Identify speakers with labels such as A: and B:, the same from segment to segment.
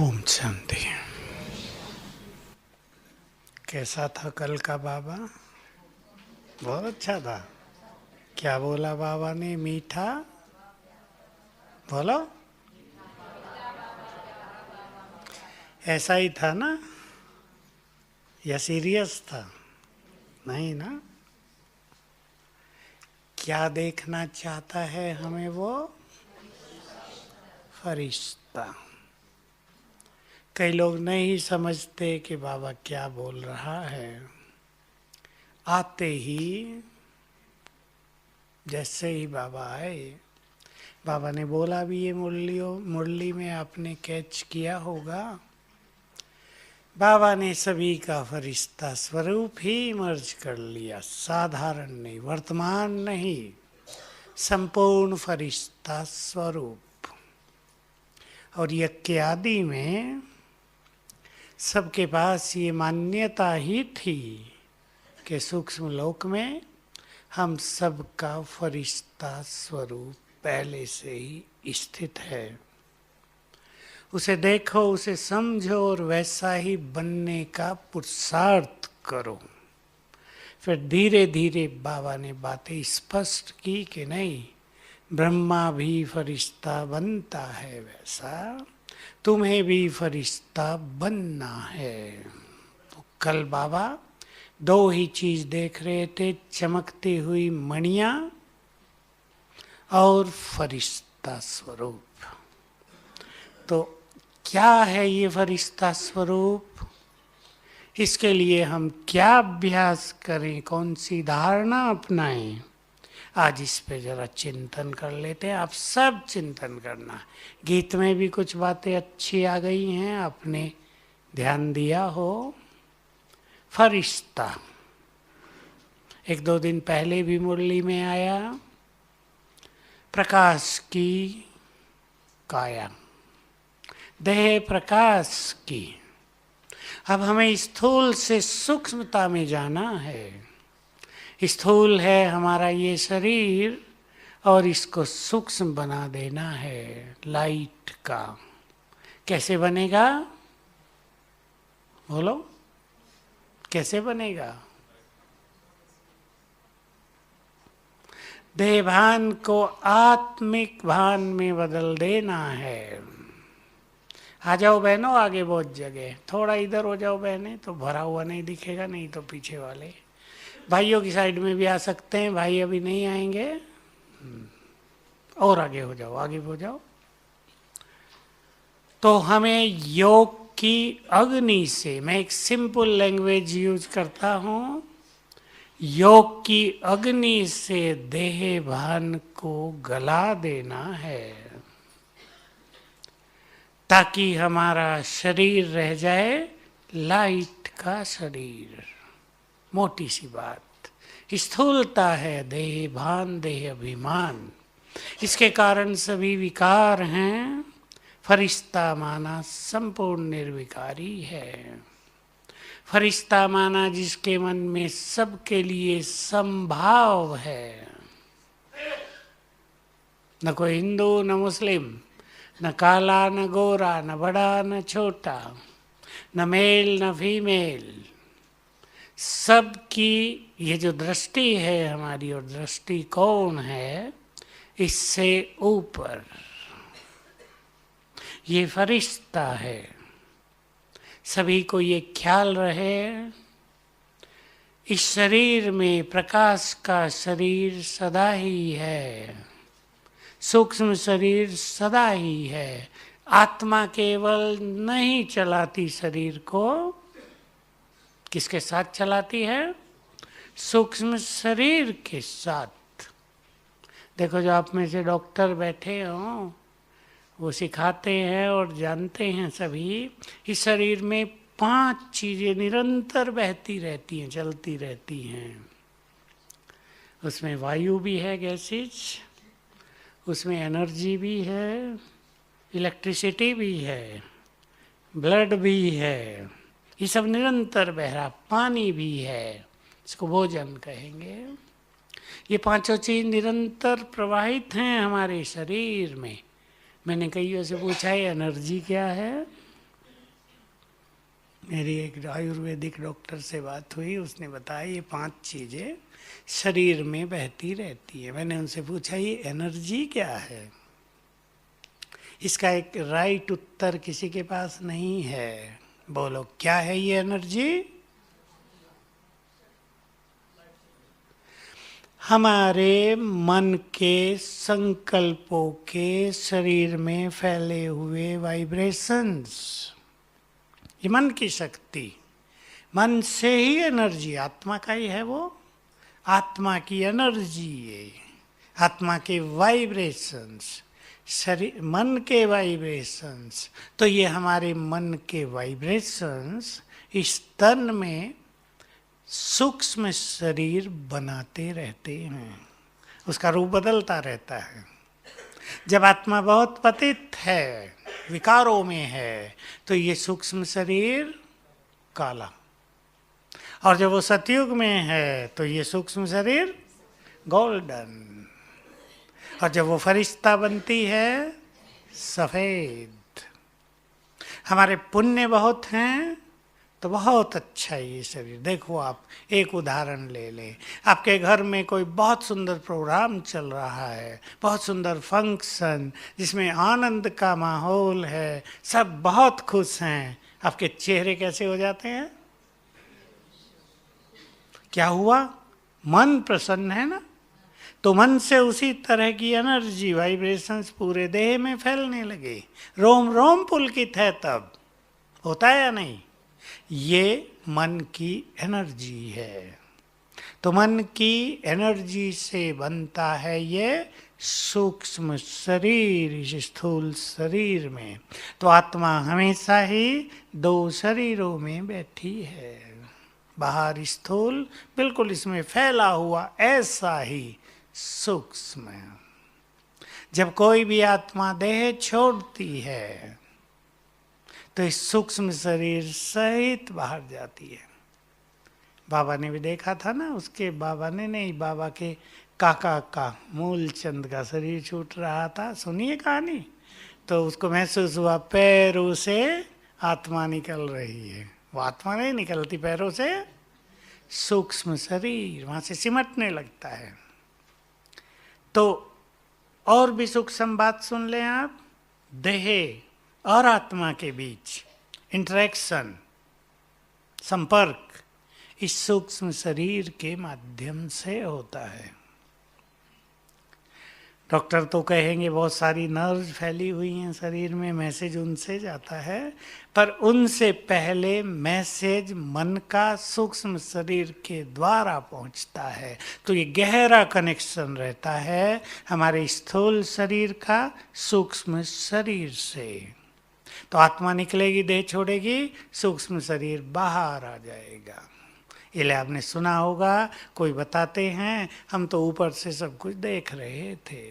A: ओम शांति। कैसा था कल का बाबा? बहुत अच्छा था। क्या बोला बाबा ने? मीठा बोलो। ऐसा ही था ना, या सीरियस था? नहीं ना। क्या देखना चाहता है हमें वो? फरिश्ता। कई लोग नहीं समझते कि बाबा क्या बोल रहा है। आते ही, जैसे ही बाबा आए, बाबा ने बोला भी, ये मुरली में आपने कैच किया होगा, बाबा ने सभी का फरिश्ता स्वरूप ही मर्ज कर लिया। साधारण नहीं, वर्तमान नहीं, संपूर्ण फरिश्ता स्वरूप। और यज्ञ आदि में सबके पास ये मान्यता ही थी कि सूक्ष्म लोक में हम सबका फरिश्ता स्वरूप पहले से ही स्थित है। उसे देखो, उसे समझो और वैसा ही बनने का पुरुषार्थ करो। फिर धीरे धीरे बाबा ने बातें स्पष्ट की कि नहीं, ब्रह्मा भी फरिश्ता बनता है, वैसा तुम्हें भी फरिश्ता बनना है। तो कल बाबा दो ही चीज देख रहे थे, चमकती हुई मणियां और फरिश्ता स्वरूप। तो क्या है ये फरिश्ता स्वरूप? इसके लिए हम क्या अभ्यास करें, कौन सी धारणा अपनाएं? आज इस पे जरा चिंतन कर लेते हैं। आप सब चिंतन करना। गीत में भी कुछ बातें अच्छी आ गई हैं, आपने ध्यान दिया हो। फरिश्ता एक दो दिन पहले भी मुरली में आया। प्रकाश की काया, देह प्रकाश की। अब हमें स्थूल से सूक्ष्मता में जाना है। स्थूल है हमारा ये शरीर, और इसको सूक्ष्म बना देना है लाइट का। कैसे बनेगा? बोलो, कैसे बनेगा? देह भान को आत्मिक भान में बदल देना है। आ जाओ बहनों, आगे बहुत जगह, थोड़ा इधर हो जाओ बहनें, तो भरा हुआ नहीं दिखेगा, नहीं तो पीछे वाले भाइयों की साइड में भी आ सकते हैं। भाई अभी नहीं आएंगे, और आगे हो जाओ, आगे हो जाओ। तो हमें योग की अग्नि से, मैं एक सिंपल लैंग्वेज यूज करता हूं, योग की अग्नि से देह भान को गला देना है, ताकि हमारा शरीर रह जाए लाइट का शरीर। मोटी सी बात, स्थूलता है देह भान, देह अभिमान। इसके कारण सभी विकार हैं। फरिश्ता माना संपूर्ण निर्विकारी है। फरिश्ता माना जिसके मन में सबके लिए संभाव है। न कोई हिंदू, न मुस्लिम, न काला, न गोरा, न बड़ा, न छोटा, न मेल, न फीमेल। सबकी ये जो दृष्टि है हमारी, और दृष्टि कौन है, इससे ऊपर ये फरिश्ता है। सभी को ये ख्याल रहे, इस शरीर में प्रकाश का शरीर सदा ही है, सूक्ष्म शरीर सदा ही है। आत्मा केवल नहीं चलाती शरीर को, किसके साथ चलाती है? सूक्ष्म शरीर के साथ। देखो, जो आप में से डॉक्टर बैठे हों, वो सिखाते हैं और जानते हैं सभी, इस शरीर में 5 चीजें निरंतर बहती रहती हैं, चलती रहती हैं। उसमें वायु भी है, गैसेज, उसमें एनर्जी भी है, इलेक्ट्रिसिटी भी है, ब्लड भी है, ये सब निरंतर बह रहा। पानी भी है, इसको भोजन कहेंगे। ये 5 चीज निरंतर प्रवाहित हैं हमारे शरीर में। मैंने कईयों से पूछा है एनर्जी क्या है, मेरी एक आयुर्वेदिक डॉक्टर से बात हुई, उसने बताया ये 5 चीज़ें शरीर में बहती रहती है। मैंने उनसे पूछा ये एनर्जी क्या है? इसका एक राइट उत्तर किसी के पास नहीं है। बोलो क्या है ये एनर्जी? हमारे मन के संकल्पों के शरीर में फैले हुए वाइब्रेशंस, ये मन की शक्ति, मन से ही एनर्जी, आत्मा का ही है वो, आत्मा की एनर्जी है, आत्मा के वाइब्रेशंस, शरीर मन के वाइब्रेशंस। तो ये हमारे मन के वाइब्रेशंस इस तन में सूक्ष्म शरीर बनाते रहते हैं, उसका रूप बदलता रहता है। जब आत्मा बहुत पतित है, विकारों में है, तो ये सूक्ष्म शरीर काला, और जब वो सतयुग में है तो ये सूक्ष्म शरीर गोल्डन, और जब वो फरिश्ता बनती है सफेद। हमारे पुण्य बहुत हैं तो बहुत अच्छा है ये शरीर। देखो आप एक उदाहरण ले लें, आपके घर में कोई बहुत सुंदर प्रोग्राम चल रहा है, बहुत सुंदर फंक्शन जिसमें आनंद का माहौल है, सब बहुत खुश हैं, आपके चेहरे कैसे हो जाते हैं? क्या हुआ? मन प्रसन्न है ना, तो मन से उसी तरह की एनर्जी, वाइब्रेशंस पूरे देह में फैलने लगे। रोम रोम पुलकित है, तब होता है या नहीं? ये मन की एनर्जी है। तो मन की एनर्जी से बनता है ये सूक्ष्म शरीर इस स्थूल शरीर में। तो आत्मा हमेशा ही 2 शरीरों में बैठी है, बाहर स्थूल, बिल्कुल इसमें फैला हुआ ऐसा ही सूक्ष्म। जब कोई भी आत्मा देह छोड़ती है तो इस सूक्ष्म शरीर सहित बाहर जाती है। बाबा ने भी देखा था ना, उसके बाबा ने नहीं, बाबा के काका का मूलचंद का शरीर छूट रहा था, सुनिए कहानी। तो उसको महसूस हुआ पैरों से आत्मा निकल रही है। वो आत्मा नहीं निकलती पैरों से, सूक्ष्म शरीर वहां से सिमटने लगता है। तो और भी सूक्ष्म बात सुन लें आप, देह और आत्मा के बीच इंटरेक्शन, संपर्क इस सूक्ष्म शरीर के माध्यम से होता है। डॉक्टर तो कहेंगे बहुत सारी नर्व फैली हुई हैं शरीर में, मैसेज उनसे जाता है, पर उनसे पहले मैसेज मन का सूक्ष्म शरीर के द्वारा पहुंचता है। तो ये गहरा कनेक्शन रहता है हमारे स्थूल शरीर का सूक्ष्म शरीर से। तो आत्मा निकलेगी, देह छोड़ेगी, सूक्ष्म शरीर बाहर आ जाएगा। इसलिए आपने सुना होगा, कोई बताते हैं हम तो ऊपर से सब कुछ देख रहे थे।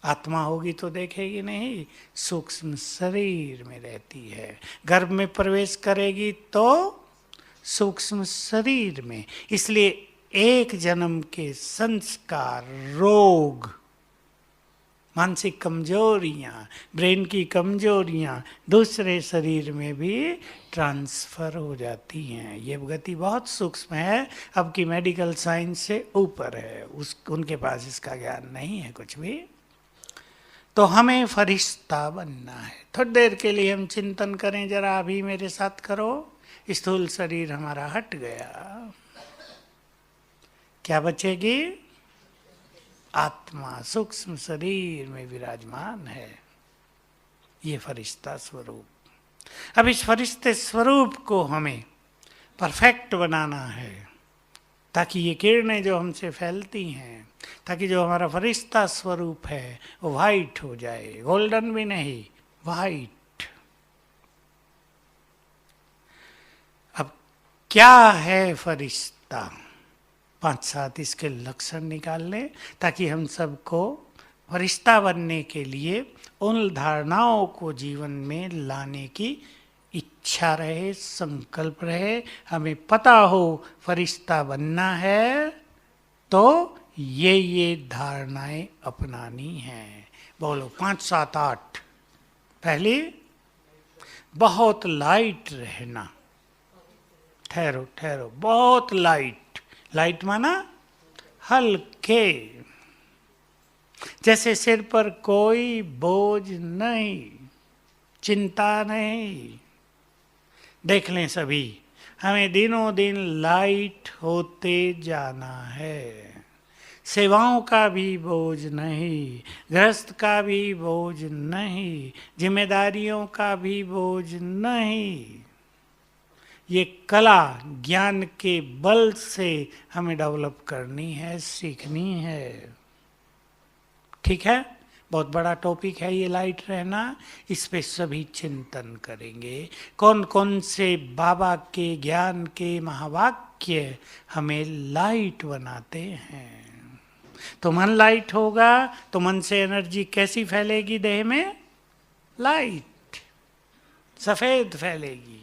A: आत्मा होगी तो देखेगी नहीं, सूक्ष्म शरीर में रहती है। गर्भ में प्रवेश करेगी तो सूक्ष्म शरीर में। इसलिए एक जन्म के संस्कार, रोग, मानसिक कमजोरियां, ब्रेन की कमजोरियां दूसरे शरीर में भी ट्रांसफर हो जाती हैं। ये गति बहुत सूक्ष्म है, अब की मेडिकल साइंस से ऊपर है, उनके पास इसका ज्ञान नहीं है कुछ भी। तो हमें फरिश्ता बनना है। थोड़ी देर के लिए हम चिंतन करें, जरा अभी मेरे साथ करो। स्थूल शरीर हमारा हट गया, क्या बचेगी? आत्मा सूक्ष्म शरीर में विराजमान है, ये फरिश्ता स्वरूप। अब इस फरिश्ते स्वरूप को हमें परफेक्ट बनाना है, ताकि ये किरणें जो हमसे फैलती हैं, ताकि जो हमारा फरिश्ता स्वरूप है वो वाइट हो जाए, गोल्डन भी नहीं, वाइट। अब क्या है फरिश्ता? 5-7 इसके लक्षण निकाल लें, ताकि हम सबको फरिश्ता बनने के लिए उन धारणाओं को जीवन में लाने की इच्छा रहे, संकल्प रहे। हमें पता हो फरिश्ता बनना है तो ये धारणाएं अपनानी हैं। बोलो 5, 7, 8। पहली, बहुत लाइट रहना। ठहरो ठहरो, बहुत लाइट। लाइट माना हल्के, जैसे सिर पर कोई बोझ नहीं, चिंता नहीं। देख लें सभी, हमें दिनों दिन लाइट होते जाना है। सेवाओं का भी बोझ नहीं, गृहस्थ का भी बोझ नहीं, जिम्मेदारियों का भी बोझ नहीं। ये कला ज्ञान के बल से हमें डेवलप करनी है, सीखनी है। ठीक है, बहुत बड़ा टॉपिक है ये लाइट रहना। इस पे सभी चिंतन करेंगे। कौन कौन से बाबा के ज्ञान के महावाक्य हमें लाइट बनाते हैं। तो मन लाइट होगा तो मन से एनर्जी कैसी फैलेगी देह में? लाइट, सफेद फैलेगी।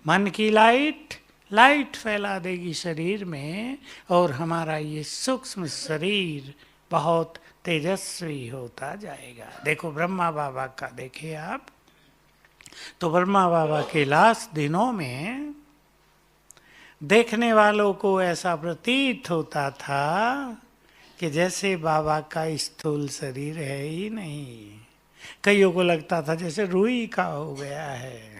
A: मन की लाइट लाइट फैला देगी शरीर में, और हमारा ये सूक्ष्म शरीर बहुत तेजस्वी होता जाएगा। देखो ब्रह्मा बाबा का देखे आप, तो ब्रह्मा बाबा के लास्ट दिनों में देखने वालों को ऐसा प्रतीत होता था कि जैसे बाबा का स्थूल शरीर है ही नहीं। कईयों को लगता था जैसे रुई का हो गया है।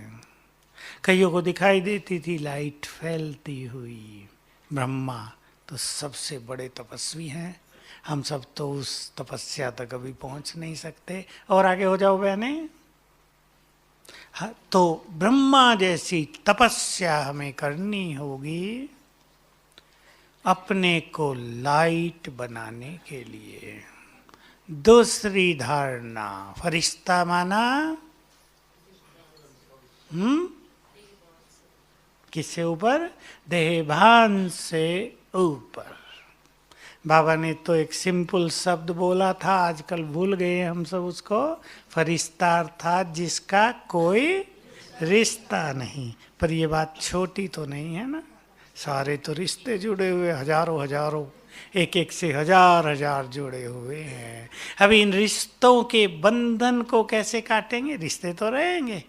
A: कईयों को दिखाई देती थी लाइट फैलती हुई। ब्रह्मा तो सबसे बड़े तपस्वी हैं, हम सब तो उस तपस्या तक कभी पहुंच नहीं सकते। और आगे हो जाओ बहने। हाँ, तो ब्रह्मा जैसी तपस्या हमें करनी होगी अपने को लाइट बनाने के लिए। दूसरी धारणा, फरिश्ता माना किससे ऊपर? देहभान से ऊपर। बाबा ने तो एक सिंपल शब्द बोला था, आजकल भूल गए हम सब उसको। फरिश्ता अर्थात जिसका कोई रिश्ता नहीं। पर ये बात छोटी तो नहीं है ना, सारे तो रिश्ते जुड़े हुए, हजारों हजारों, एक एक से हजार हजार जुड़े हुए हैं। अभी इन रिश्तों के बंधन को कैसे काटेंगे? रिश्ते तो रहेंगे।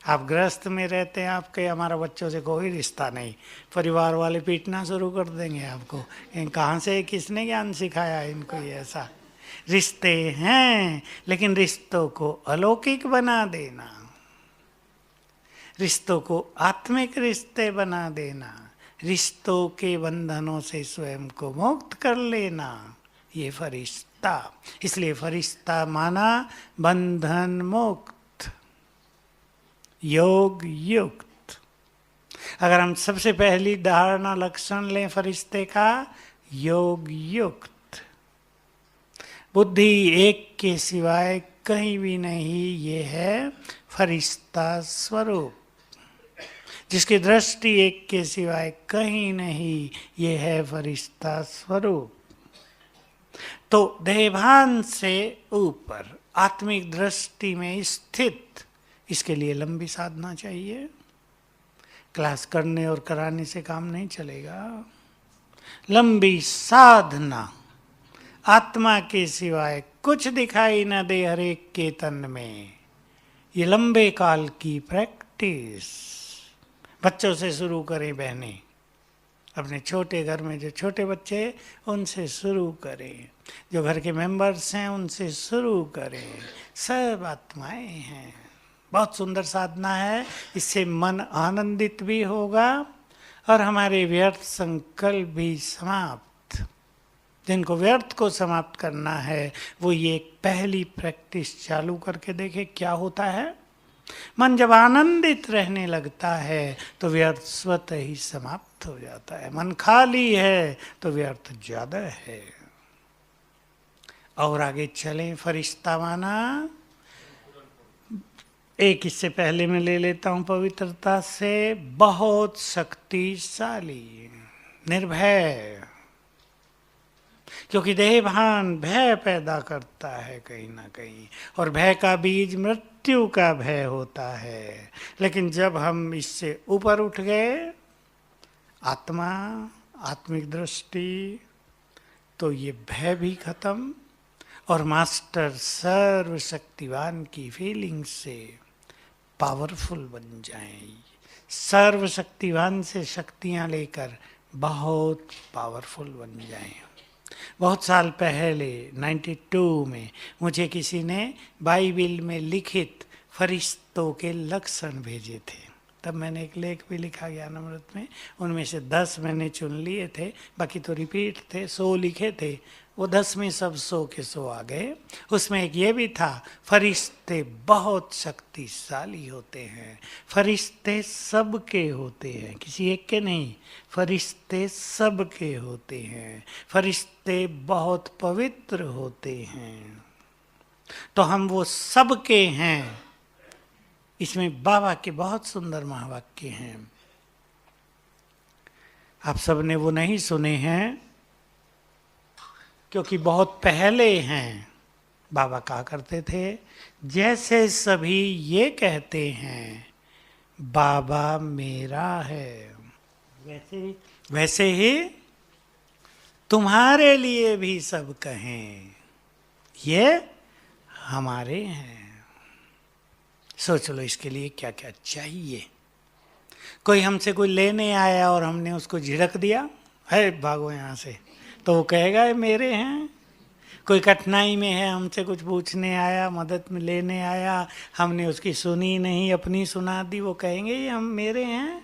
A: आप गृहस्थ में रहते हैं, आपके हमारा बच्चों से कोई रिश्ता नहीं, परिवार वाले पीटना शुरू कर देंगे आपको। कहाँ से, किसने ज्ञान सिखाया इनको ये ऐसा? रिश्ते हैं, लेकिन रिश्तों को अलौकिक बना देना, रिश्तों को आत्मिक रिश्ते बना देना, रिश्तों के बंधनों से स्वयं को मुक्त कर लेना, ये फरिश्ता। इसलिए फरिश्ता माना बंधन मुक्त, योग युक्त। अगर हम सबसे पहली धारणा लक्षण लें फरिश्ते का, योग युक्त। बुद्धि एक के सिवाय कहीं भी नहीं, ये है फरिश्ता स्वरूप। जिसकी दृष्टि एक के सिवाय कहीं नहीं, ये है फरिश्ता स्वरूप। तो देहभान से ऊपर आत्मिक दृष्टि में स्थित, इसके लिए लंबी साधना चाहिए। क्लास करने और कराने से काम नहीं चलेगा। लंबी साधना, आत्मा के सिवाय कुछ दिखाई न दे हर एक के तन में, ये लंबे काल की प्रैक्टिस। बच्चों से शुरू करें बहनें, अपने छोटे घर में जो छोटे बच्चे, उनसे शुरू करें। जो घर के मेंबर्स हैं उनसे शुरू करें। सब आत्माएं हैं। बहुत सुंदर साधना है। इससे मन आनंदित भी होगा और हमारे व्यर्थ संकल्प भी समाप्त। जिनको व्यर्थ को समाप्त करना है वो ये पहली प्रैक्टिस चालू करके देखे क्या होता है। मन जब आनंदित रहने लगता है तो व्यर्थ स्वतः ही समाप्त हो जाता है। मन खाली है तो व्यर्थ ज्यादा है। और आगे चलें। फरिश्ता माना, एक इससे पहले मैं ले लेता हूं पवित्रता से, बहुत शक्तिशाली, निर्भय। क्योंकि देहभान भय पैदा करता है कहीं ना कहीं, और भय का बीज मृत्यु का भय होता है। लेकिन जब हम इससे ऊपर उठ गए, आत्मा, आत्मिक दृष्टि, तो ये भय भी खत्म, और मास्टर सर्वशक्तिवान की फीलिंग से पावरफुल बन जाएं, सर्वशक्तिवान से शक्तियां लेकर बहुत पावरफुल बन जाएं। बहुत साल पहले 92 में मुझे किसी ने बाइबिल में लिखित फरिश्तों के लक्षण भेजे थे। तब मैंने एक लेख भी लिखा ज्ञानामृत में, उनमें से 10 मैंने चुन लिए थे, बाकी तो रिपीट थे। 100 लिखे थे, वो 10 में सब 100 के 100 आ गए। उसमें एक ये भी था, फरिश्ते बहुत शक्तिशाली होते हैं। फरिश्ते सबके होते हैं, किसी एक के नहीं, फरिश्ते सबके होते हैं। फरिश्ते बहुत पवित्र होते हैं। तो हम वो सबके हैं। इसमें बाबा के बहुत सुंदर महावाक्य हैं, आप सबने वो नहीं सुने हैं क्योंकि बहुत पहले हैं। बाबा कहा करते थे, जैसे सभी ये कहते हैं बाबा मेरा है, वैसे ही तुम्हारे लिए भी सब कहें ये हमारे हैं। सोच लो इसके लिए क्या क्या चाहिए। कोई हमसे कोई लेने आया और हमने उसको झिड़क दिया, है भागो यहाँ से, तो वो कहेगा ये मेरे हैं। कोई कठिनाई में है, हमसे कुछ पूछने आया, मदद में लेने आया, हमने उसकी सुनी नहीं, अपनी सुना दी, वो कहेंगे ये हम मेरे हैं।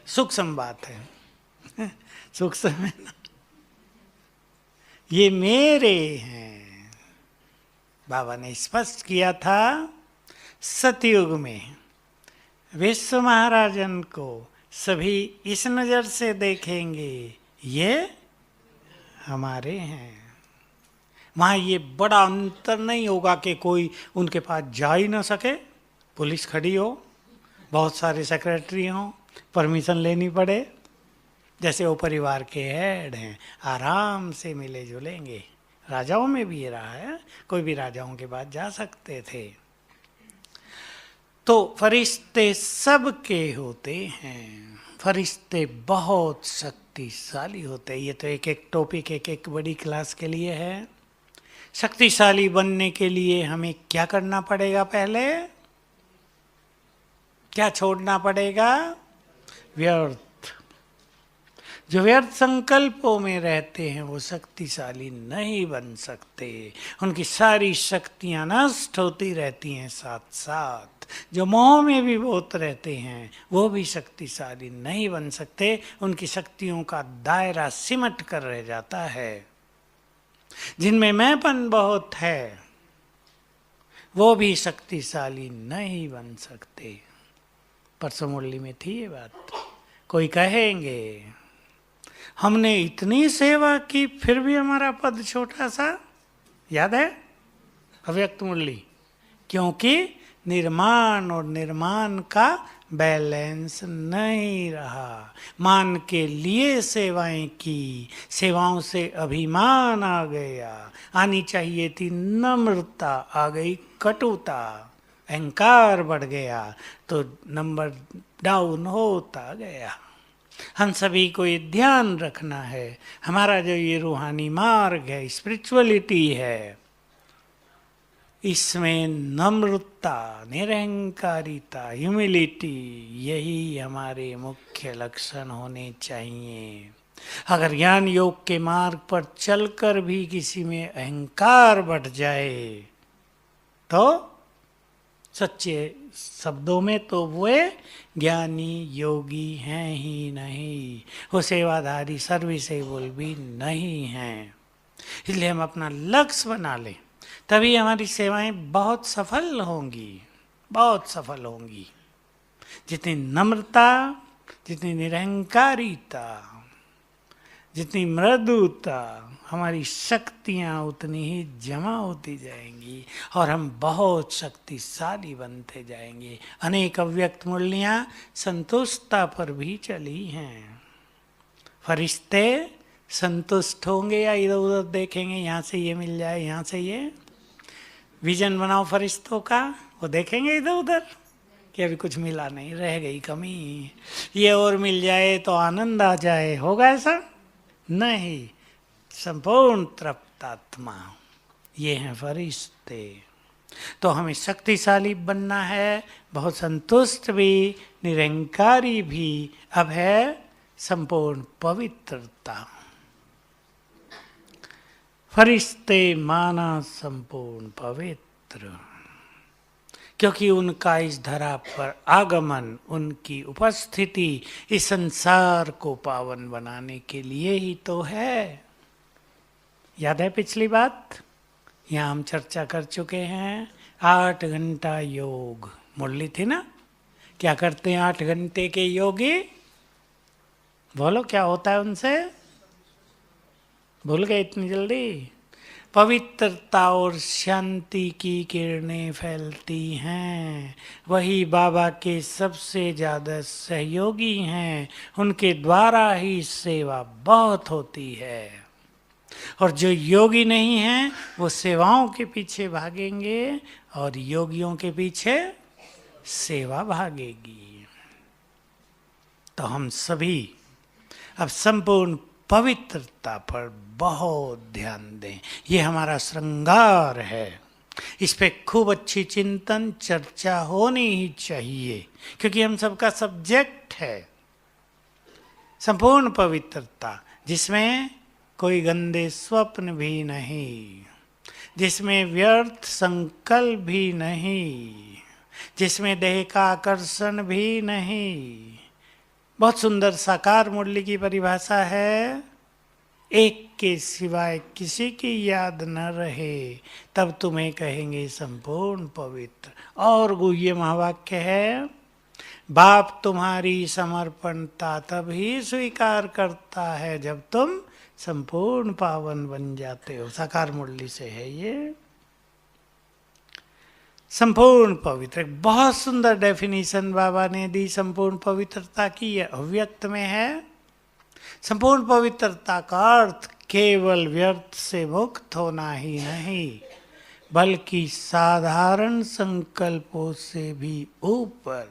A: सूक्ष्म बात है सूक्ष्म है ना, ये मेरे हैं। बाबा ने स्पष्ट किया था सतयुग में, विश्व महाराजन को सभी इस नजर से देखेंगे ये हमारे हैं। वहां ये बड़ा अंतर नहीं होगा कि कोई उनके पास जा ही ना सके, पुलिस खड़ी हो, बहुत सारे सेक्रेटरी हों, परमिशन लेनी पड़े। जैसे वो परिवार के हेड हैं, आराम से मिले जुलेंगे। राजाओं में भी ये रहा है, कोई भी राजाओं के पास जा सकते थे। तो फरिश्ते सबके होते हैं, फरिश्ते बहुत शक्तिशाली होते हैं। ये तो एक एक टॉपिक एक एक बड़ी क्लास के लिए है। शक्तिशाली बनने के लिए हमें क्या करना पड़ेगा? पहले क्या छोड़ना पड़ेगा? व्यर्थ। जो व्यर्थ संकल्पों में रहते हैं वो शक्तिशाली नहीं बन सकते, उनकी सारी शक्तियां नष्ट होती रहती हैं साथ साथ। जो मोह में भी बहुत रहते हैं वो भी शक्तिशाली नहीं बन सकते, उनकी शक्तियों का दायरा सिमट कर रह जाता है। जिनमें मैंपन बहुत है वो भी शक्तिशाली नहीं बन सकते। परसों मुरली में थी ये बात। कोई कहेंगे हमने इतनी सेवा की फिर भी हमारा पद छोटा सा, याद है अव्यक्त मुरली? क्योंकि निर्माण और निर्माण का बैलेंस नहीं रहा। मान के लिए सेवाएं की, सेवाओं से अभिमान आ गया। आनी चाहिए थी नम्रता, आ गई कटुता, अहंकार बढ़ गया, तो नंबर डाउन होता गया। हम सभी को ये ध्यान रखना है, हमारा जो ये रूहानी मार्ग है, स्पिरिचुअलिटी है, इसमें नम्रता, निरहंकारिता, ह्यूमिलिटी, यही हमारे मुख्य लक्षण होने चाहिए। अगर ज्ञान योग के मार्ग पर चलकर भी किसी में अहंकार बढ़ जाए तो सच्चे शब्दों में तो वे ज्ञानी योगी हैं ही नहीं, वो सेवाधारी सर्विसेबल भी नहीं हैं। इसलिए हम अपना लक्ष्य बना लें, तभी हमारी सेवाएं बहुत सफल होंगी, बहुत सफल होंगी। जितनी नम्रता, जितनी निरहंकारिता, जितनी मृदुता, हमारी शक्तियां उतनी ही जमा होती जाएंगी और हम बहुत शक्तिशाली बनते जाएंगे। अनेक अव्यक्त मूल्यां संतुष्टता पर भी चली हैं। फरिश्ते संतुष्ट होंगे या इधर उधर देखेंगे, यहाँ से ये मिल जाए, यहाँ से ये? विजन बनाओ फरिश्तों का, वो देखेंगे इधर उधर कि अभी कुछ मिला नहीं, रह गई कमी, ये और मिल जाए तो आनंद आ जाए। होगा ऐसा? नहीं। संपूर्ण तृप्त आत्मा, ये हैं फरिश्ते। तो हमें शक्तिशाली बनना है, बहुत संतुष्ट भी, निरंकारी भी। अब है संपूर्ण पवित्रता। फरिश्ते माना संपूर्ण पवित्र, क्योंकि उनका इस धरा पर आगमन, उनकी उपस्थिति इस संसार को पावन बनाने के लिए ही तो है। याद है पिछली बात? यहाँ हम चर्चा कर चुके हैं। 8 घंटा योग मुरली थी ना। क्या करते हैं 8 घंटे के योगी? बोलो क्या होता है उनसे? भूल गए इतनी जल्दी? पवित्रता और शांति की किरणें फैलती हैं। वही बाबा के सबसे ज़्यादा सहयोगी हैं। उनके द्वारा ही सेवा बहुत होती है। और जो योगी नहीं हैं वो सेवाओं के पीछे भागेंगे और योगियों के पीछे सेवा भागेगी। तो हम सभी अब संपूर्ण पवित्रता पर बहुत ध्यान दें। ये हमारा श्रृंगार है। इस पे खूब अच्छी चिंतन चर्चा होनी ही चाहिए, क्योंकि हम सबका सब्जेक्ट है संपूर्ण पवित्रता, जिसमें कोई गंदे स्वप्न भी नहीं, जिसमें व्यर्थ संकल्प भी नहीं, जिसमें देह का आकर्षण भी नहीं। बहुत सुंदर साकार मुरली की परिभाषा है, एक के सिवाय किसी की याद न रहे तब तुम्हें कहेंगे संपूर्ण पवित्र। और गुह्य महावाक्य है, बाप तुम्हारी समर्पणता तभी स्वीकार करता है जब तुम संपूर्ण पावन बन जाते हो। साकार मुरली से है ये। संपूर्ण पवित्र, बहुत सुंदर डेफिनेशन बाबा ने दी संपूर्ण पवित्रता की। ये अव्यक्त में है। संपूर्ण पवित्रता का अर्थ केवल व्यर्थ से मुक्त होना ही नहीं, बल्कि साधारण संकल्पों से भी ऊपर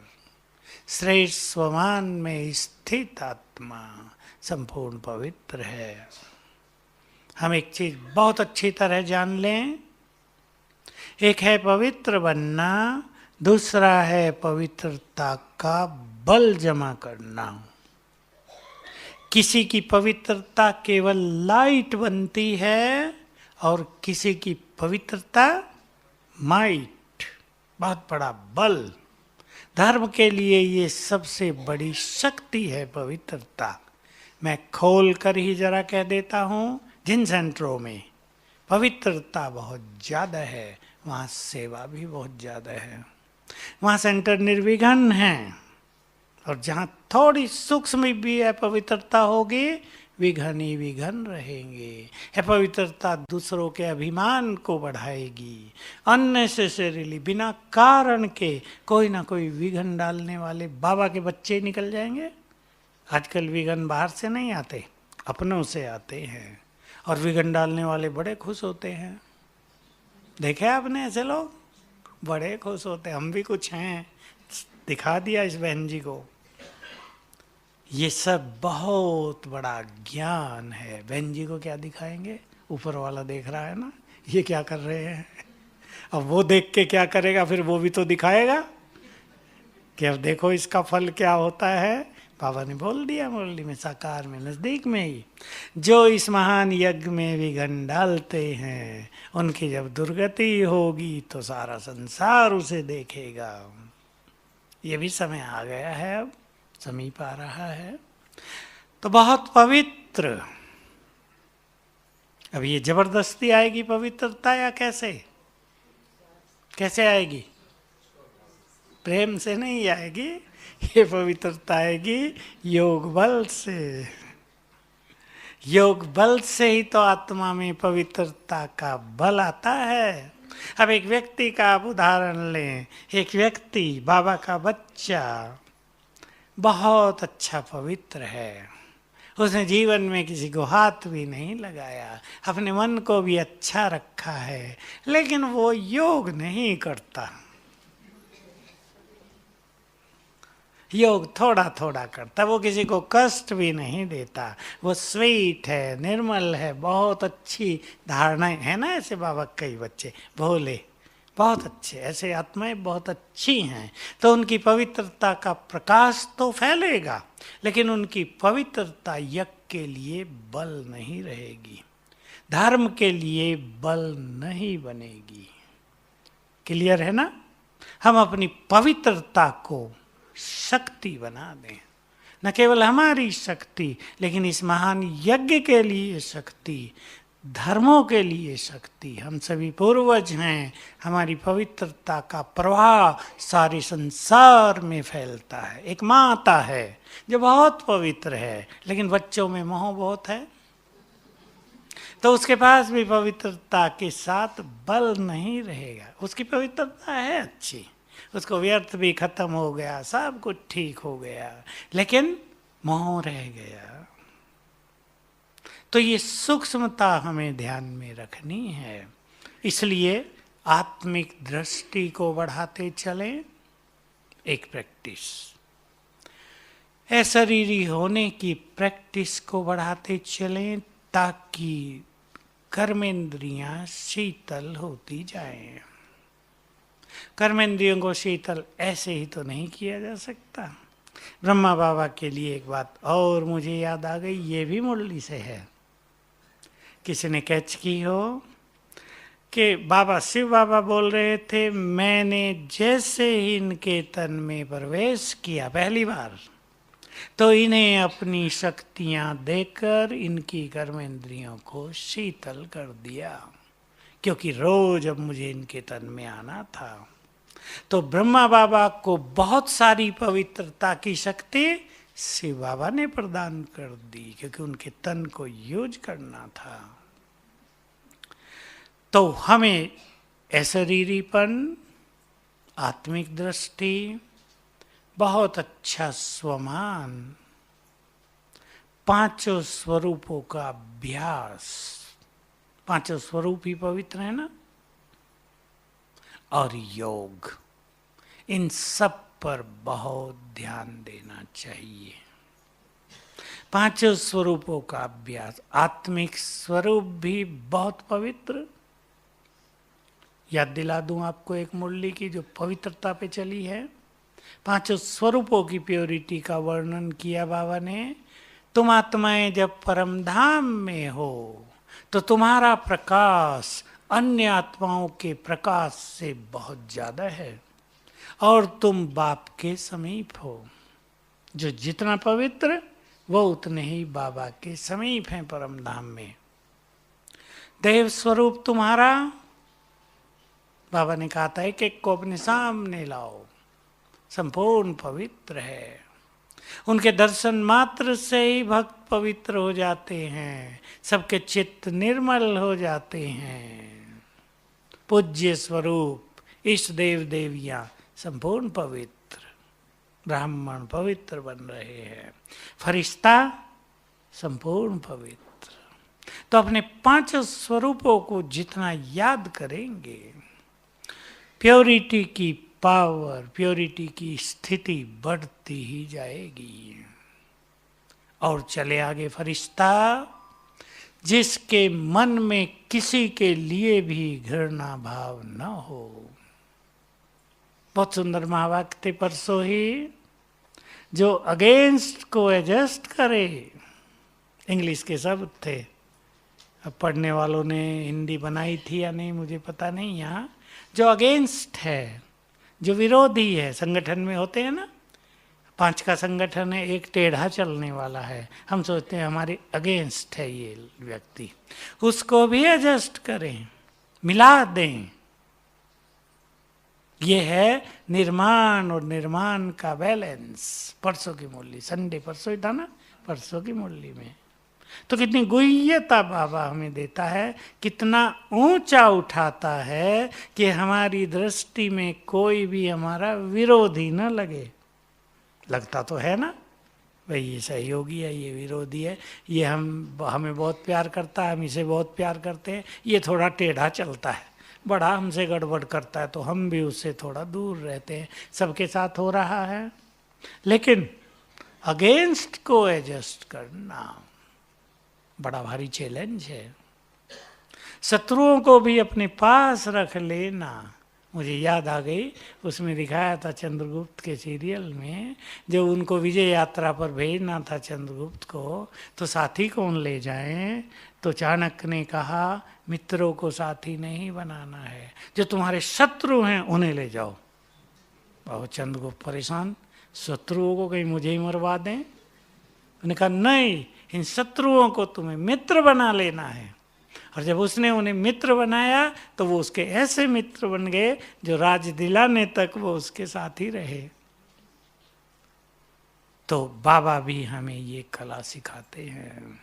A: श्रेष्ठ स्वमान में स्थित आत्मा संपूर्ण पवित्र है। हम एक चीज बहुत अच्छी तरह जान लें, एक है पवित्र बनना, दूसरा है पवित्रता का बल जमा करना। किसी की पवित्रता केवल लाइट बनती है और किसी की पवित्रता माइट, बहुत बड़ा बल। धर्म के लिए ये सबसे बड़ी शक्ति है पवित्रता। मैं खोल कर ही जरा कह देता हूँ, जिन सेंटरों में पवित्रता बहुत ज़्यादा है वहाँ सेवा भी बहुत ज़्यादा है। वहाँ सेंटर निर्विघ्न हैं, और जहाँ थोड़ी सूक्ष्म भी पवित्रता होगी विघन ही विघन रहेंगे। है पवित्रता दूसरों के अभिमान को बढ़ाएगी। अननेसेसरीली बिना कारण के कोई ना कोई विघन डालने वाले बाबा के बच्चे निकल जाएंगे। आजकल विघन बाहर से नहीं आते, अपनों से आते हैं, और विघन डालने वाले बड़े खुश होते हैं। देखे आपने ऐसे लोग बड़े खुश होते हैं। हम भी कुछ हैं, दिखा दिया इस बहन जी को। ये सब बहुत बड़ा ज्ञान है। बहन जी को क्या दिखाएंगे? ऊपर वाला देख रहा है ना, ये क्या कर रहे हैं। अब वो देख के क्या करेगा, फिर वो भी तो दिखाएगा कि अब देखो इसका फल क्या होता है। बाबा ने बोल दिया मुरली में, साकार में, नजदीक में ही, जो इस महान यज्ञ में विघन डालते हैं उनकी जब दुर्गति होगी तो सारा संसार उसे देखेगा। ये भी समय आ गया है, अब समीप आ रहा है। तो बहुत पवित्र। अब ये जबरदस्ती आएगी पवित्रता या कैसे कैसे आएगी? प्रेम से नहीं आएगी, ये पवित्रता आएगी योग बल से। योग बल से ही तो आत्मा में पवित्रता का बल आता है। अब एक व्यक्ति का आप उदाहरण लें। एक व्यक्ति, बाबा का बच्चा, बहुत अच्छा पवित्र है। उसने जीवन में किसी को हाथ भी नहीं लगाया, अपने मन को भी अच्छा रखा है, लेकिन वो योग नहीं करता। योग थोड़ा थोड़ा करता, वो किसी को कष्ट भी नहीं देता। वो स्वीट है, निर्मल है, बहुत अच्छी धारणाएं है ना। ऐसे बाबा कई बच्चे भोले, बहुत अच्छे, ऐसे आत्माएं बहुत अच्छी हैं, तो उनकी पवित्रता का प्रकाश तो फैलेगा, लेकिन उनकी पवित्रता यज्ञ के लिए बल नहीं रहेगी, धर्म के लिए बल नहीं बनेगी। क्लियर है ना? हम अपनी पवित्रता को शक्ति बना दें, न केवल हमारी शक्ति, लेकिन इस महान यज्ञ के लिए शक्ति, धर्मों के लिए शक्ति। हम सभी पूर्वज हैं, हमारी पवित्रता का प्रवाह सारे संसार में फैलता है। एक माता है जो बहुत पवित्र है, लेकिन बच्चों में मोह बहुत है, तो उसके पास भी पवित्रता के साथ बल नहीं रहेगा। उसकी पवित्रता है अच्छी, उसको व्यर्थ भी खत्म हो गया, सब कुछ ठीक हो गया, लेकिन मोह रह गया। तो ये सूक्ष्मता हमें ध्यान में रखनी है। इसलिए आत्मिक दृष्टि को बढ़ाते चलें। एक प्रैक्टिस, अशरीरी होने की प्रैक्टिस को बढ़ाते चलें, ताकि कर्मेंद्रियां शीतल होती जाएं। कर्मेंद्रियों को शीतल ऐसे ही तो नहीं किया जा सकता। ब्रह्मा बाबा के लिए एक बात और मुझे याद आ गई, ये भी मुरली से है, किसी ने कैच की हो, कि बाबा शिव बाबा बोल रहे थे, मैंने जैसे ही इनके तन में प्रवेश किया पहली बार, तो इन्हें अपनी शक्तियां देकर इनकी कर्मेंद्रियों को शीतल कर दिया, क्योंकि रोज अब मुझे इनके तन में आना था। तो ब्रह्मा बाबा को बहुत सारी पवित्रता की शक्ति शिव बाबा ने प्रदान कर दी, क्योंकि उनके तन को यूज करना था। तो हमें अशरीरीपन, आत्मिक दृष्टि, बहुत अच्छा स्वमान, पांचों स्वरूपों का अभ्यास, पांचों स्वरूप ही पवित्र है ना, और योग, इन सब पर बहुत ध्यान देना चाहिए। पांचों स्वरूपों का अभ्यास, आत्मिक स्वरूप भी बहुत पवित्र। याद दिला दूं आपको एक मुरली की जो पवित्रता पे चली है। पांचों स्वरूपों की प्योरिटी का वर्णन किया बाबा ने। तुम आत्माएं जब परम धाम में हो तो तुम्हारा प्रकाश अन्य आत्माओं के प्रकाश से बहुत ज्यादा है, और तुम बाप के समीप हो। जो जितना पवित्र वो उतने ही बाबा के समीप हैं परम धाम में। देव स्वरूप तुम्हारा, बाबा ने कहा था एक एक को अपने सामने लाओ, संपूर्ण पवित्र है। उनके दर्शन मात्र से ही भक्त पवित्र हो जाते हैं, सबके चित्त निर्मल हो जाते हैं। पूज्य स्वरूप, इष्ट देव देवियां संपूर्ण पवित्र, ब्राह्मण पवित्र बन रहे हैं, फरिश्ता संपूर्ण पवित्र। तो अपने पांचों स्वरूपों को जितना याद करेंगे, प्योरिटी की पावर, प्योरिटी की स्थिति बढ़ती ही जाएगी। और चले आगे फरिश्ता, जिसके मन में किसी के लिए भी घृणा भाव न हो। बहुत सुंदर महावाक्य थे परसों ही, जो अगेंस्ट को एडजस्ट करे। इंग्लिश के शब्द थे, अब पढ़ने वालों ने हिंदी बनाई थी या नहीं मुझे पता नहीं। यहाँ जो अगेंस्ट है, जो विरोधी है, संगठन में होते हैं ना, 5 का संगठन है, एक टेढ़ा चलने वाला है, हम सोचते हैं हमारे अगेंस्ट है ये व्यक्ति, उसको भी एडजस्ट करें, मिला दें। ये है निर्माण और निर्माण का बैलेंस। परसों की मुरली, संडे परसों ही था ना, परसों की मुरली में तो कितनी गुह्यता बाबा हमें देता है, कितना ऊंचा उठाता है कि हमारी दृष्टि में कोई भी हमारा विरोधी न लगे। लगता तो है ना, भाई ये सहयोगी है, ये विरोधी है, ये हमें बहुत प्यार करता है, हम इसे बहुत प्यार करते हैं, ये थोड़ा टेढ़ा चलता है, बड़ा हमसे गड़बड़ करता है, तो हम भी उससे थोड़ा दूर रहते हैं। सबके साथ हो रहा है, लेकिन अगेंस्ट को एडजस्ट करना बड़ा भारी चैलेंज है। शत्रुओं को भी अपने पास रख लेना, मुझे याद आ गई, उसमें दिखाया था चंद्रगुप्त के सीरियल में, जब उनको विजय यात्रा पर भेजना था चंद्रगुप्त को, तो साथी कौन ले जाएं? तो चाणक्य ने कहा मित्रों को साथी नहीं बनाना है, जो तुम्हारे शत्रु हैं उन्हें ले जाओ। बहुत चंद्रगुप्त परेशान, शत्रुओं को कहीं मुझे ही मरवा दें। उन्होंने कहा नहीं, इन शत्रुओं को तुम्हें मित्र बना लेना है। और जब उसने उन्हें मित्र बनाया तो वो उसके ऐसे मित्र बन गए जो राज दिलाने तक वो उसके साथ ही रहे। तो बाबा भी हमें ये कला सिखाते हैं।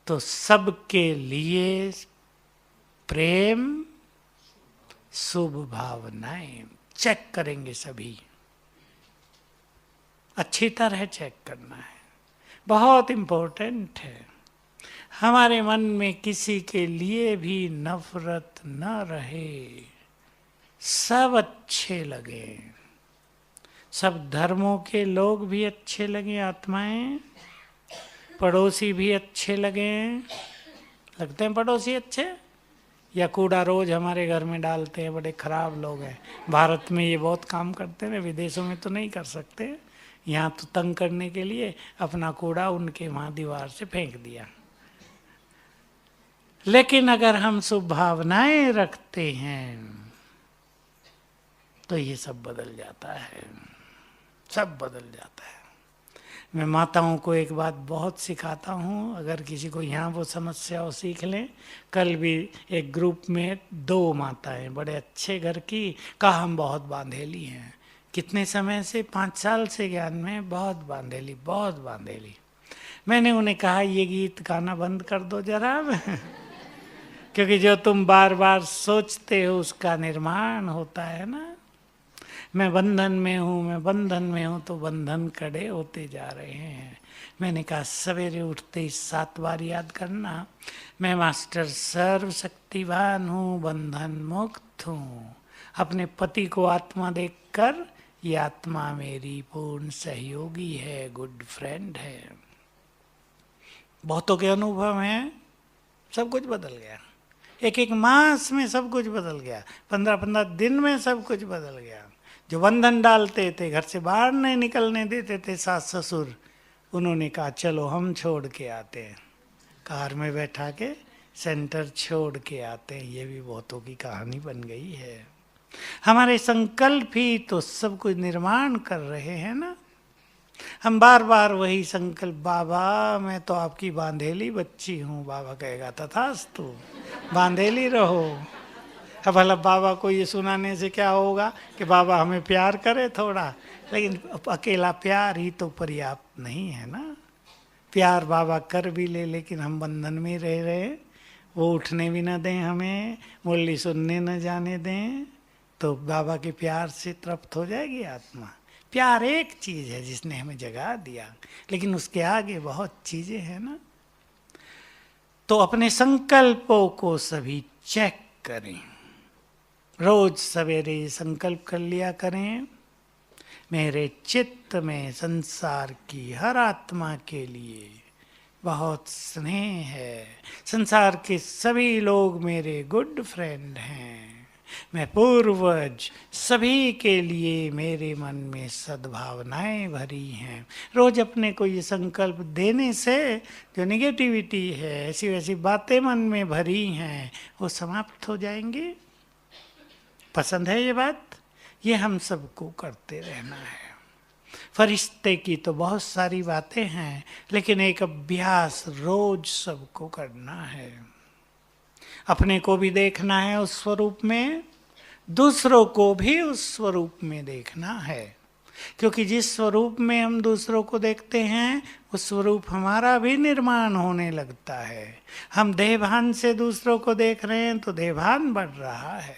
A: तो सबके लिए प्रेम, शुभ भावनाएं चेक करेंगे सभी, अच्छी तरह चेक करना है, बहुत इंपॉर्टेंट है। हमारे मन में किसी के लिए भी नफरत न रहे, सब अच्छे लगे, सब धर्मों के लोग भी अच्छे लगे, आत्माएं, पड़ोसी भी अच्छे लगे। लगते हैं पड़ोसी अच्छे? या कूड़ा रोज हमारे घर में डालते हैं, बड़े खराब लोग हैं। भारत में ये बहुत काम करते हैं, विदेशों में तो नहीं कर सकते। यहाँ तो तंग करने के लिए अपना कूड़ा उनके वहाँ दीवार से फेंक दिया। लेकिन अगर हम शुभ भावनाएं रखते हैं तो ये सब बदल जाता है, सब बदल जाता है। मैं माताओं को एक बात बहुत सिखाता हूँ, अगर किसी को यहाँ वो समस्या हो सीख लें। कल भी एक ग्रुप में 2 माताएं बड़े अच्छे घर की, कहा हम बहुत बांधेली हैं। कितने समय से? 5 साल से ज्ञान में, बहुत बांधेली, बहुत बांधेली। मैंने उन्हें कहा ये गीत गाना बंद कर दो जरा क्योंकि जो तुम बार बार सोचते हो उसका निर्माण होता है ना। मैं बंधन में हूँ, मैं बंधन में हूँ, तो बंधन कड़े होते जा रहे हैं। मैंने कहा सवेरे उठते ही 7 बार याद करना, मैं मास्टर सर्वशक्तिवान हूँ, बंधन मुक्त हूँ। अपने पति को आत्मा देखकर, ये आत्मा मेरी पूर्ण सहयोगी है, गुड फ्रेंड है। बहुतों के अनुभव हैं, सब कुछ बदल गया। एक मास में सब कुछ बदल गया, 15 दिन में सब कुछ बदल गया। जो बंधन डालते थे, घर से बाहर नहीं निकलने देते थे सास ससुर, उन्होंने कहा चलो हम छोड़ के आते हैं, कार में बैठा के सेंटर छोड़ के आते हैं। ये भी बहुतों की कहानी बन गई है। हमारे संकल्प ही तो सब कुछ निर्माण कर रहे हैं ना। हम बार बार वही संकल्प, बाबा मैं तो आपकी बांधेली बच्ची हूँ। बाबा कहेगा तथास्तु, बांधेली रहो। अब भला बाबा को ये सुनाने से क्या होगा कि बाबा हमें प्यार करे थोड़ा, लेकिन अकेला प्यार ही तो पर्याप्त नहीं है ना। प्यार बाबा कर भी ले, लेकिन हम बंधन में रह रहे, वो उठने भी ना दें, हमें मुरली सुनने न जाने दें, तो बाबा के प्यार से तृप्त हो जाएगी आत्मा। प्यार एक चीज है जिसने हमें जगा दिया, लेकिन उसके आगे बहुत चीजें हैं ना। तो अपने संकल्पों को सभी चेक करें। रोज सवेरे संकल्प कर लिया करें, मेरे चित्त में संसार की हर आत्मा के लिए बहुत स्नेह है। संसार के सभी लोग मेरे गुड फ्रेंड हैं। मैं पूर्वज सभी के लिए मेरे मन में सद्भावनाएं भरी हैं। रोज अपने को ये संकल्प देने से जो निगेटिविटी है, ऐसी वैसी बातें मन में भरी हैं, वो समाप्त हो जाएंगी। पसंद है ये बात? ये हम सबको करते रहना है। फरिश्ते की तो बहुत सारी बातें हैं, लेकिन एक अभ्यास रोज सबको करना है। अपने को भी देखना है उस स्वरूप में, दूसरों को भी उस स्वरूप में देखना है। क्योंकि जिस स्वरूप में हम दूसरों को देखते हैं, उस स्वरूप हमारा भी निर्माण होने लगता है। हम देहभान से दूसरों को देख रहे हैं तो देहभान बढ़ रहा है।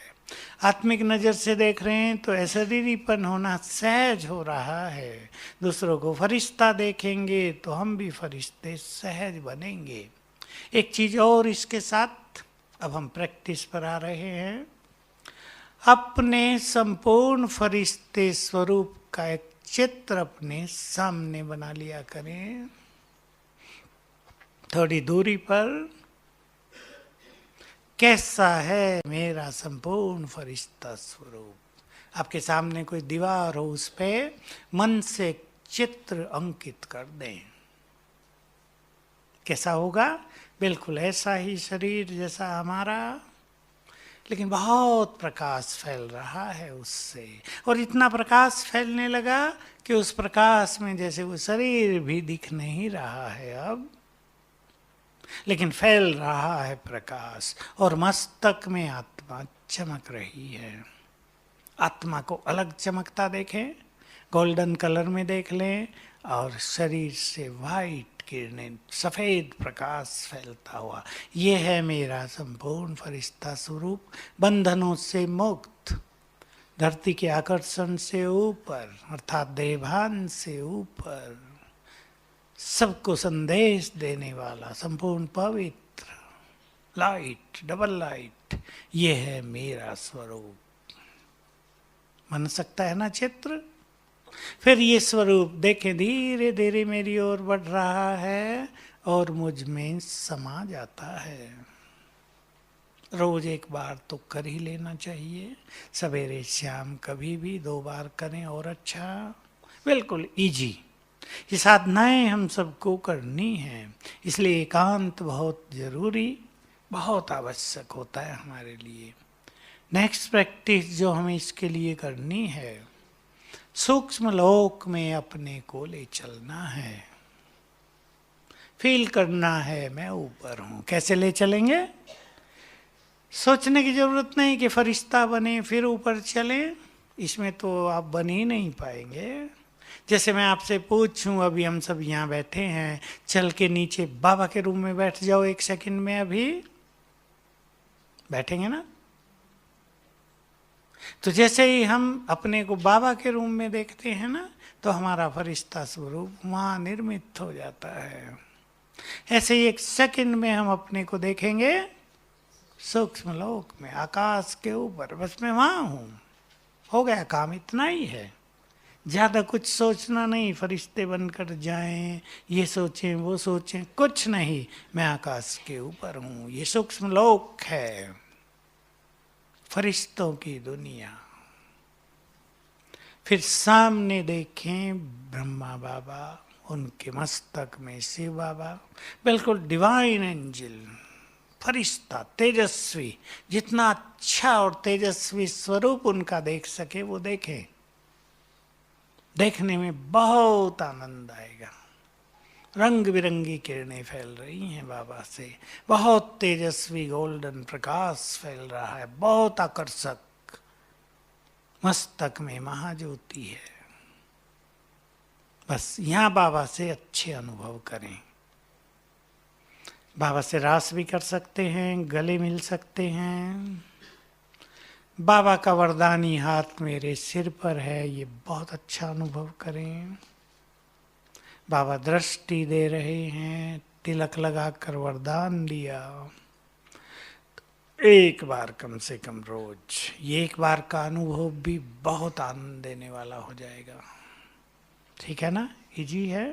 A: आत्मिक नज़र से देख रहे हैं तो अशरीरीपन होना सहज हो रहा है। दूसरों को फरिश्ता देखेंगे तो हम भी फरिश्ते सहज बनेंगे। एक चीज़ और इसके साथ, अब हम प्रैक्टिस पर आ रहे हैं। अपने संपूर्ण फरिश्ते स्वरूप का एक चित्र अपने सामने बना लिया करें। थोड़ी दूरी पर कैसा है मेरा संपूर्ण फरिश्ता स्वरूप। आपके सामने कोई दीवार हो, उस पे मन से चित्र अंकित कर दें। कैसा होगा? बिल्कुल ऐसा ही शरीर जैसा हमारा, लेकिन बहुत प्रकाश फैल रहा है उससे। और इतना प्रकाश फैलने लगा कि उस प्रकाश में जैसे वो शरीर भी दिख नहीं रहा है अब, लेकिन फैल रहा है प्रकाश। और मस्तक में आत्मा चमक रही है। आत्मा को अलग चमकता देखें, गोल्डन कलर में देख लें, और शरीर से वाइट किरणें, सफेद प्रकाश फैलता हुआ। ये है मेरा संपूर्ण फरिश्ता स्वरूप, बंधनों से मुक्त, धरती के आकर्षण से ऊपर अर्थात देभान से ऊपर, सबको संदेश देने वाला, संपूर्ण पवित्र, लाइट, डबल लाइट। ये है मेरा स्वरूप। बन सकता है ना चित्र? फिर ये स्वरूप देखें धीरे धीरे मेरी ओर बढ़ रहा है और मुझ में समा जाता है। रोज एक बार तो कर ही लेना चाहिए, सवेरे शाम कभी भी 2 बार करें और अच्छा। बिल्कुल इजी। ये साधनाएं हम सबको करनी है, इसलिए एकांत बहुत जरूरी, बहुत आवश्यक होता है हमारे लिए। नेक्स्ट प्रैक्टिस जो हमें इसके लिए करनी है, सूक्ष्म लोक में अपने को ले चलना है। फील करना है मैं ऊपर हूं। कैसे ले चलेंगे? सोचने की जरूरत नहीं कि फरिश्ता बने फिर ऊपर चले, इसमें तो आप बन ही नहीं पाएंगे। जैसे मैं आपसे पूछूं, अभी हम सब यहाँ बैठे हैं, चल के नीचे बाबा के रूम में बैठ जाओ 1 सेकंड में, अभी बैठेंगे ना? तो जैसे ही हम अपने को बाबा के रूम में देखते हैं ना, तो हमारा फरिश्ता स्वरूप वहाँ निर्मित हो जाता है। ऐसे ही 1 सेकंड में हम अपने को देखेंगे सूक्ष्म लोक में, आकाश के ऊपर, बस मैं वहाँ हूँ। हो गया काम, इतना ही है। ज़्यादा कुछ सोचना नहीं, फरिश्ते बनकर जाएं, ये सोचें वो सोचें, कुछ नहीं। मैं आकाश के ऊपर हूँ। ये सूक्ष्म लोक है, फरिश्तों की दुनिया। फिर सामने देखें ब्रह्मा बाबा, उनके मस्तक में शिव बाबा, बिल्कुल डिवाइन एंजल, फरिश्ता, तेजस्वी। जितना अच्छा और तेजस्वी स्वरूप उनका देख सके वो देखें। देखने में बहुत आनंद आएगा। रंग बिरंगी किरणें फैल रही हैं बाबा से, बहुत तेजस्वी गोल्डन प्रकाश फैल रहा है, बहुत आकर्षक। मस्तक में महाज्योति है। बस यहाँ बाबा से अच्छे अनुभव करें। बाबा से रास भी कर सकते हैं, गले मिल सकते हैं। बाबा का वरदानी हाथ मेरे सिर पर है, ये बहुत अच्छा अनुभव करें। बाबा दृष्टि दे रहे हैं, तिलक लगाकर वरदान दिया। एक बार कम से कम रोज, ये एक बार का अनुभव भी बहुत आनंद देने वाला हो जाएगा। ठीक है ना? इजी है,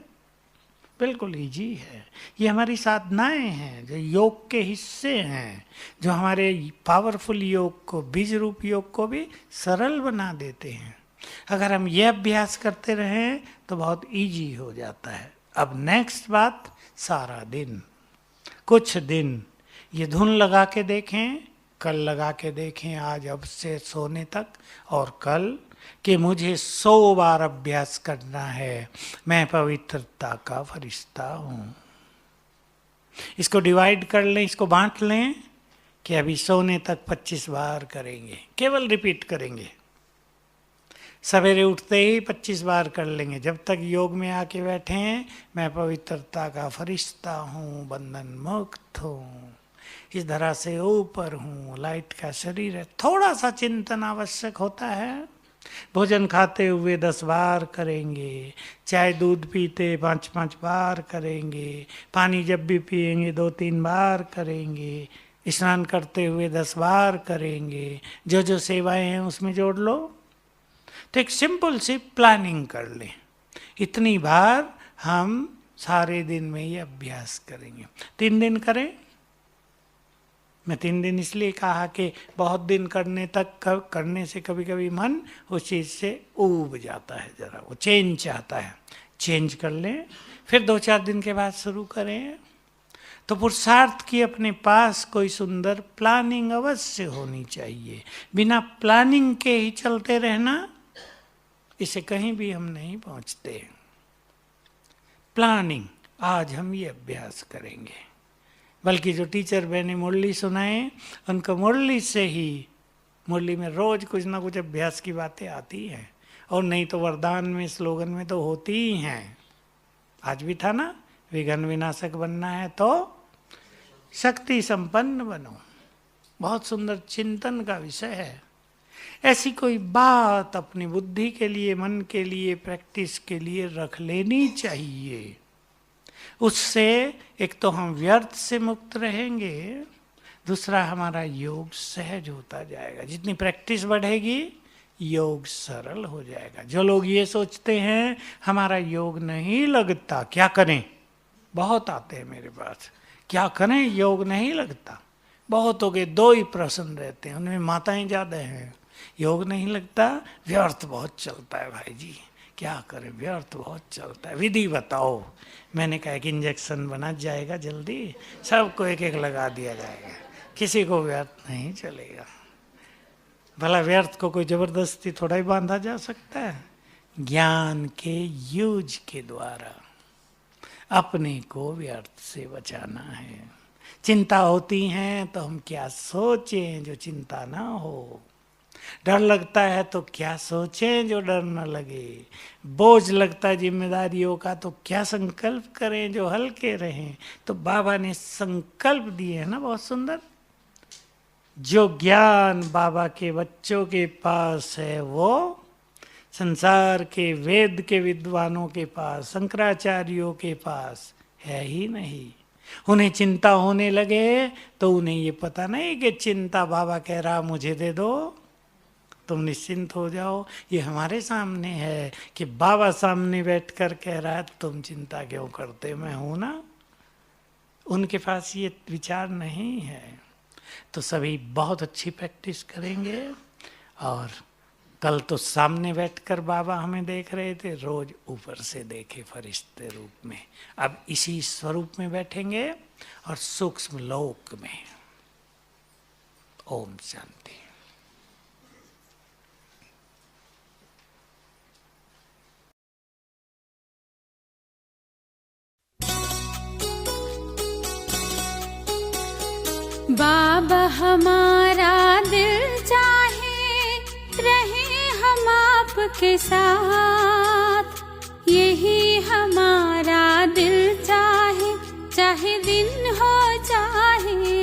A: बिल्कुल इजी है। ये हमारी साधनाएं हैं जो योग के हिस्से हैं, जो हमारे पावरफुल योग को, बीज रूप योग को भी सरल बना देते हैं। अगर हम ये अभ्यास करते रहें तो बहुत इजी हो जाता है। अब नेक्स्ट बात, सारा दिन, कुछ दिन ये धुन लगा के देखें, कल लगा के देखें, आज अब से सोने तक, और कल, कि मुझे 100 बार अभ्यास करना है, मैं पवित्रता का फरिश्ता हूँ। इसको डिवाइड कर लें, इसको बांट लें कि अभी सोने तक 25 बार करेंगे, केवल रिपीट करेंगे। सवेरे उठते ही 25 बार कर लेंगे, जब तक योग में आके बैठे हैं, मैं पवित्रता का फरिश्ता हूँ, बंधन मुक्त हूँ, इस धरा से ऊपर हूँ, लाइट का शरीर है। थोड़ा सा चिंतन आवश्यक होता है। भोजन खाते हुए 10 बार करेंगे, चाय दूध पीते 5-5 बार करेंगे, पानी जब भी पिएंगे 2-3 बार करेंगे, स्नान करते हुए 10 बार करेंगे, जो जो सेवाएं हैं उसमें जोड़ लो। तो एक सिंपल सी प्लानिंग कर लें, इतनी बार हम सारे दिन में ये अभ्यास करेंगे। 3 दिन करें, मैं 3 दिन इसलिए कहा कि बहुत दिन करने से कभी कभी मन उस चीज़ से ऊब जाता है, जरा वो चेंज चाहता है, चेंज कर लें, फिर 2-4 दिन के बाद शुरू करें। तो पुरुषार्थ की अपने पास कोई सुंदर प्लानिंग अवश्य होनी चाहिए। बिना प्लानिंग के ही चलते रहना, इसे कहीं भी हम नहीं पहुंचते। प्लानिंग, आज हम ये अभ्यास करेंगे। बल्कि जो टीचर बहने मुरली सुनाए, उनको मुरली से ही, मुरली में रोज कुछ ना कुछ अभ्यास की बातें आती हैं, और नहीं तो वरदान में, स्लोगन में तो होती ही हैं। आज भी था ना, विघ्न विनाशक बनना है तो शक्ति संपन्न बनो। बहुत सुंदर चिंतन का विषय है। ऐसी कोई बात अपनी बुद्धि के लिए, मन के लिए, प्रैक्टिस के लिए रख लेनी चाहिए। उससे एक तो हम व्यर्थ से मुक्त रहेंगे, दूसरा हमारा योग सहज होता जाएगा। जितनी प्रैक्टिस बढ़ेगी योग सरल हो जाएगा। जो लोग ये सोचते हैं हमारा योग नहीं लगता, क्या करें, बहुत आते हैं मेरे पास, क्या करें योग नहीं लगता। बहुतों के 2 ही प्रश्न रहते हैं, उनमें माताएं ज़्यादा हैं। योग नहीं लगता, व्यर्थ बहुत चलता है भाई जी, क्या करें, व्यर्थ बहुत चलता है, विधि बताओ। मैंने कहा कि इंजेक्शन बना जाएगा जल्दी, सबको एक एक लगा दिया जाएगा, किसी को व्यर्थ नहीं चलेगा। भला व्यर्थ को कोई जबरदस्ती थोड़ा ही बांधा जा सकता है। ज्ञान के यूज के द्वारा अपने को व्यर्थ से बचाना है। चिंता होती है तो हम क्या सोचें जो चिंता ना हो। डर लगता है तो क्या सोचें जो डर न लगे। बोझ लगता है जिम्मेदारियों का तो क्या संकल्प करें जो हल्के रहें। तो बाबा ने संकल्प दिए हैं ना, बहुत सुंदर। जो ज्ञान बाबा के बच्चों के पास है वो संसार के वेद के विद्वानों के पास, शंकराचार्यों के पास है ही नहीं। उन्हें चिंता होने लगे तो उन्हें ये पता नहीं कि चिंता बाबा कह रहा मुझे दे दो, तुम निश्चिंत हो जाओ। ये हमारे सामने है कि बाबा सामने बैठकर कह रहा है तुम चिंता क्यों करते, मैं हूं ना। उनके पास ये विचार नहीं है। तो सभी बहुत अच्छी प्रैक्टिस करेंगे। और कल तो सामने बैठकर बाबा हमें देख रहे थे, रोज ऊपर से देखे फरिश्ते रूप में। अब इसी स्वरूप में बैठेंगे और सूक्ष्म लोक में। ओम शांति।
B: बाबा हमारा दिल चाहे रहे हम आपके साथ, यही हमारा दिल चाहे, चाहे दिन हो चाहे